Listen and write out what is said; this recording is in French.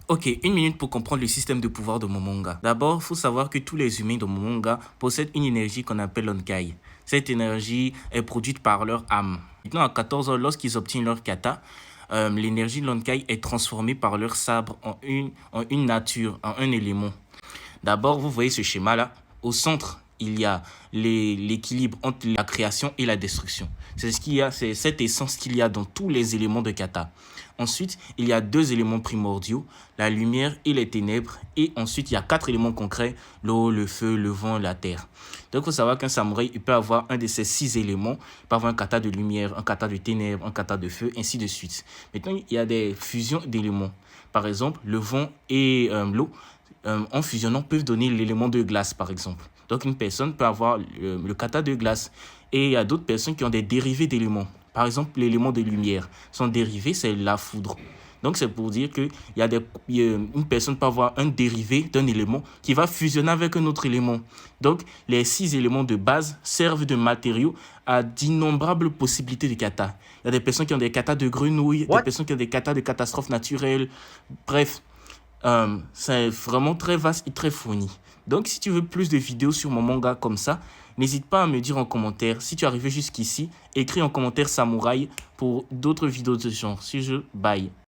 Ok, une minute pour comprendre le système de pouvoir de Momonga. D'abord, il faut savoir que tous les humains de Momonga possèdent une énergie qu'on appelle l'Onkai. Cette énergie est produite par leur âme. Maintenant, à 14 ans, lorsqu'ils obtiennent leur kata, l'énergie de l'Onkai est transformée par leur sabre en une nature, en un élément. D'abord, vous voyez ce schéma-là. Au centre, il y a l'équilibre entre la création et la destruction. C'est ce qu'il y a, c'est cette essence qu'il y a dans tous les éléments de kata. Ensuite, il y a deux éléments primordiaux, la lumière et les ténèbres. Et ensuite, il y a quatre éléments concrets, l'eau, le feu, le vent, la terre. Donc, il faut savoir qu'un samouraï, il peut avoir un de ces six éléments. Il peut avoir un kata de lumière, un kata de ténèbres, un kata de feu, ainsi de suite. Maintenant, il y a des fusions d'éléments. Par exemple, le vent et l'eau en fusionnant, peuvent donner l'élément de glace, par exemple. Donc, une personne peut avoir le kata de glace. Et il y a d'autres personnes qui ont des dérivés d'éléments. Par exemple, l'élément de lumière. Son dérivé, c'est la foudre. Donc, c'est pour dire que une personne peut avoir un dérivé d'un élément qui va fusionner avec un autre élément. Donc, les six éléments de base servent de matériaux à d'innombrables possibilités de kata. Il y a des personnes qui ont des katas de grenouilles, des What? personnes qui ont des katas de catastrophes naturelles. Bref, c'est vraiment très vaste et très fourni. Donc, si tu veux plus de vidéos sur mon manga comme ça, n'hésite pas à me dire en commentaire. Si tu es arrivé jusqu'ici, écris en commentaire samouraï pour d'autres vidéos de ce genre. Si je, bye.